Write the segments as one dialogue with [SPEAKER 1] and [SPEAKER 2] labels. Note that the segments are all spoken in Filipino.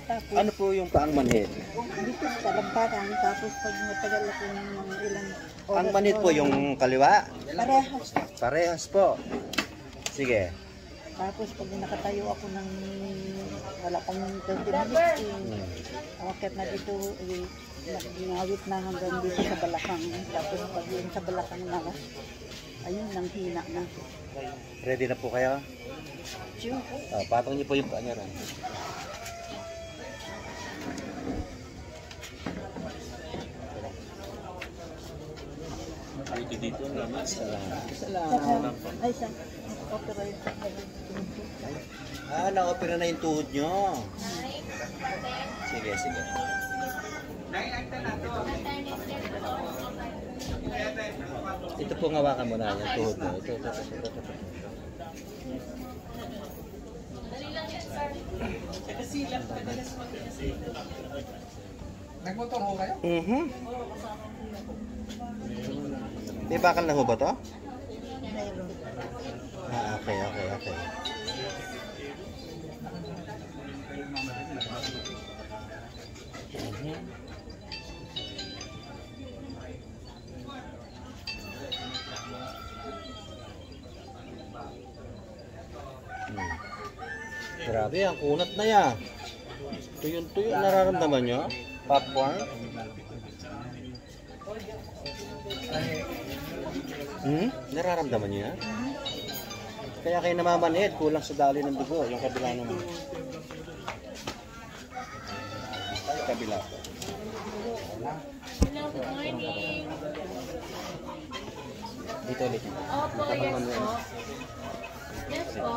[SPEAKER 1] Tapos,
[SPEAKER 2] Ano po yung paang manhid?
[SPEAKER 1] dito sa lamparan, tapos pag matagal ako ng mga ilang oras.
[SPEAKER 2] Ang manhid po yung kaliwa?
[SPEAKER 1] Parehas.
[SPEAKER 2] Parehas po. Sige.
[SPEAKER 1] Tapos pag nakatayo ako ng wala pang 20 minutes, akit na dito, ngawit na hanggang dito sa balakang. Tapos pag yun sa balakang na, ayun, nang hina na.
[SPEAKER 2] Ready na po kayo?
[SPEAKER 1] Sure.
[SPEAKER 2] Patong niyo po yung paa niya rin. Dito naman sa
[SPEAKER 1] Ay, sa operator.
[SPEAKER 2] na-opera na yung tuhod nyo. Sige, sige. Ito po hawakan mo na yung tuhod mo. Ito.
[SPEAKER 3] Nagmotor ho kayo?
[SPEAKER 2] May bakal na ho ba to?
[SPEAKER 1] Mayroon.
[SPEAKER 2] Okay. Grabe, ang kunat na yan. Tuyo, nararamdaman nyo? Popcorn? Nararamdaman nyo yan? Kaya kayo namamanhid, kulang sa daloy ng dugo, yung kabila naman. Kabila.
[SPEAKER 4] Hello, good morning.
[SPEAKER 2] Dito ulit.
[SPEAKER 4] Opo, yes po. Yes po.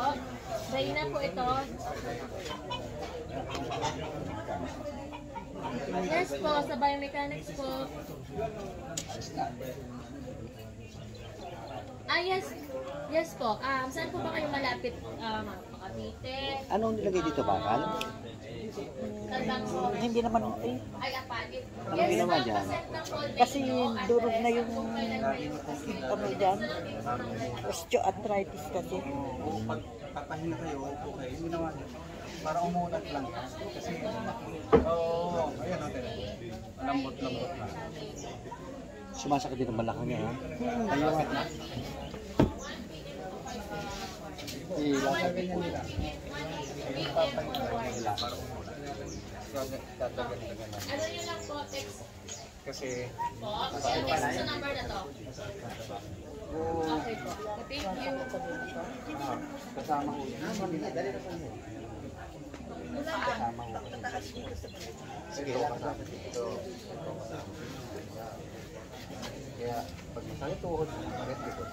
[SPEAKER 4] Reyna po ito. Yes po, sa biomechanics po. Yes. Yes po. Saan po ba kayo malapit? Cavite?
[SPEAKER 2] Anong nilagay dito, bakal?
[SPEAKER 4] Tandang po.
[SPEAKER 1] Hindi naman,
[SPEAKER 4] Ay, apalit.
[SPEAKER 2] Anong ginawa dyan?
[SPEAKER 1] kasi durog na yung ano dyan, osteoarthritis kasi.
[SPEAKER 3] Pag papahinga kayo, okay, ginawa niyo. Para umulat lang. Kasi, ayan o, lambot-lambot na.
[SPEAKER 2] Sumasakit din ang balakang niya, ha?
[SPEAKER 3] Kaliwat na. Ilakad ganyan nila. Ayun papahinga nila para umulat. Tatagal-tagal na.
[SPEAKER 4] Ano nyo lang po, text
[SPEAKER 3] Kasi,
[SPEAKER 4] po. Send text sa number na to. Okay po. Thank you.
[SPEAKER 3] kasama ko yun. Kasama ko. Sige, kasama. Ito. Kaya, pag masakit tuhod, masakit likod.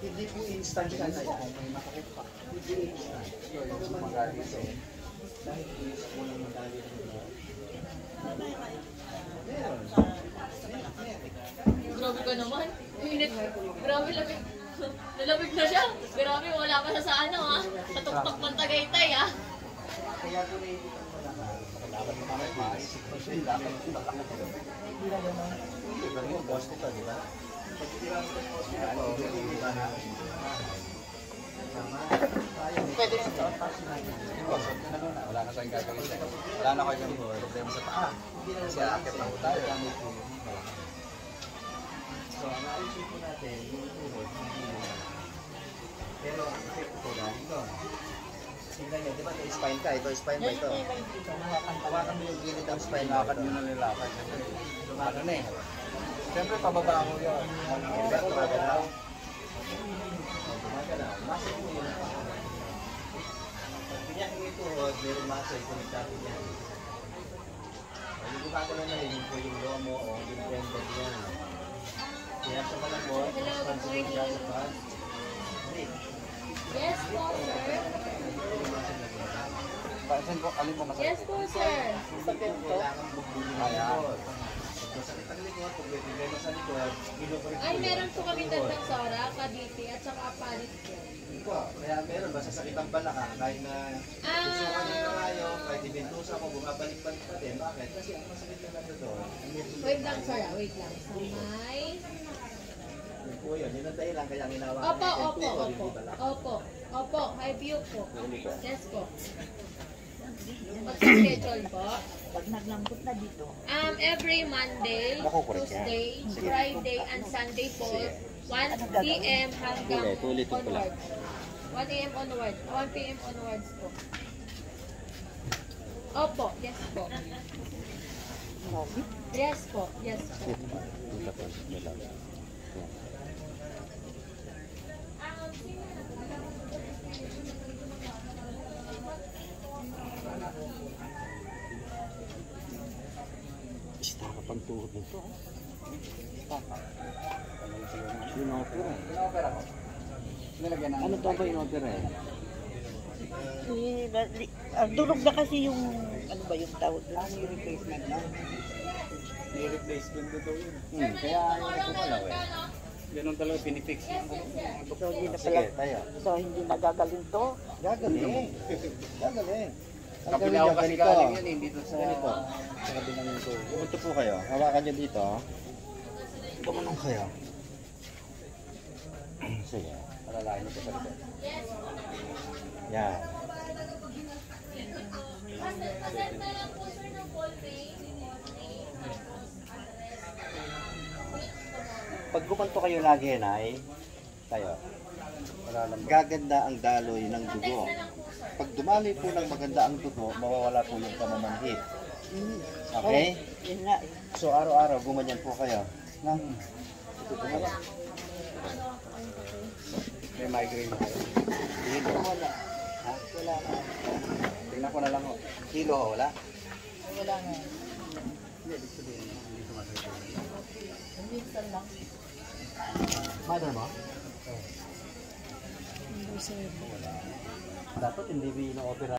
[SPEAKER 3] Hindi po instant ka na yan. Kung may masakit pa. Hindi instant. So, yung sumagali ito. Dahil inisip mo lang madali ito.
[SPEAKER 4] Grabe ka naman. Init. Grabe lamig. Nalamig na siya. Grabe, wala pa siya sa ano ha. Sa tuktok ng Tagaytay ha.
[SPEAKER 3] Kaya ito na hindi dapat mo kami maisip mo siya. Dapat mo nakakita. Hindi lang naman. Hindi lang yung boss nito, di ba? Pag tirang ko po siya, di ba na? Pwede na ito. Wala na tayong gagawin. Wala na kayong problema sa paa. Kasi akit lang tayo.
[SPEAKER 2] So, ang naisip po natin, yung tuhod, pero ang akit po dito. Tingnan nyo, di ba ito spine ka? Ito spine ba ito? Hawakan mo yung gilid ng spine.
[SPEAKER 3] Lakad mo na nilakad. Ano na eh. Siyempre, pababa mo yun.
[SPEAKER 2] Pero gumagalaw. Muscle mo yun. Pag pinyakin mo yung tuhod, mayroong muscle, konektado niya. Yung gumagalaw na rin po yung lomo o yung tendon niya. Kaya sa malambot,
[SPEAKER 4] Hello, good morning. Yes po, sir.
[SPEAKER 3] Saan po? Alin po masakit?
[SPEAKER 4] Yes po, sir.
[SPEAKER 2] Kailangan bubulin ang likod. Pag masakit ang likod, pag may problema sa likod, kinukurik
[SPEAKER 4] Ay, meron po kami Tandang Sora, Cavite, at saka Apalit po.
[SPEAKER 2] po. Kaya meron ba, sasakit ang balakang kahit na gusto ka ng karayo, kahit ibintusa ko, bumabalik-balik pa din. Bakit? Kasi ang masakit na lang doon.
[SPEAKER 4] Wait lang, sir. Wait lang. So, may...
[SPEAKER 2] Yun po yun. Yun ang dahilan kaya ginawa
[SPEAKER 4] Opo,
[SPEAKER 2] natin
[SPEAKER 4] opo,
[SPEAKER 2] tuhod,
[SPEAKER 4] opo.
[SPEAKER 2] hindi balakang.
[SPEAKER 4] Opo. Opo, high view po. Yes po. Pag-schedule po.
[SPEAKER 1] Pag naglambot na dito,
[SPEAKER 4] Every Monday,
[SPEAKER 3] Nakukulit ka?
[SPEAKER 4] Tuesday, Friday, and Sunday po, 1 p.m. hanggang onwards. 1 a.m. onwards. 1 p.m. onwards po. Opo, yes po. Yes po, yes po.
[SPEAKER 3] Basta kapag tuhod nito. Inopera. Inopera ko. Nilagyan ng... Ano to ba inopera eh?
[SPEAKER 1] durog na kasi yung, ano ba yung tawag doon?
[SPEAKER 3] Yung replacement na. May replacement na daw yun. Kaya yung nagpapalaw eh. Ganun talaga pinifix.
[SPEAKER 1] So, hindi na pala,
[SPEAKER 3] Sige, tayo.
[SPEAKER 1] so, hindi nagagaling to.
[SPEAKER 3] Gagaling. Gagaling. Ang
[SPEAKER 5] Kapila
[SPEAKER 3] gawin
[SPEAKER 5] ko
[SPEAKER 3] niya
[SPEAKER 5] kasi
[SPEAKER 3] ganito.
[SPEAKER 5] galing yun, hindi doon sa
[SPEAKER 3] Ganito. Sa kabilang nito. Pumunta po kayo. Hawakan niyo dito. Tumanong kayo. Sige. Palalain niyo po sa likod. Yan. Pag gumanto kayo lagi, Nay, tayo. Gaganda ang daloy ng dugo. Pag dumaloy po ng maganda ang dugo, mawawala po yung pamamanhid. Okay?
[SPEAKER 1] Yun nga eh.
[SPEAKER 3] So araw-araw gumanyan po kayo. Na?
[SPEAKER 5] may migraine na kayo.
[SPEAKER 3] Hilo.
[SPEAKER 1] Wala.
[SPEAKER 3] Ha?
[SPEAKER 1] Wala na.
[SPEAKER 3] Tingnan ko na lang ho. Hilo ho, wala?
[SPEAKER 1] Wala na.
[SPEAKER 3] Hindi, ibig sabihin, hindi sumasakit.
[SPEAKER 1] Minsan lang.
[SPEAKER 3] Mother mo?
[SPEAKER 1] Hindi sa'yo.
[SPEAKER 3] Dapat hindi na opera.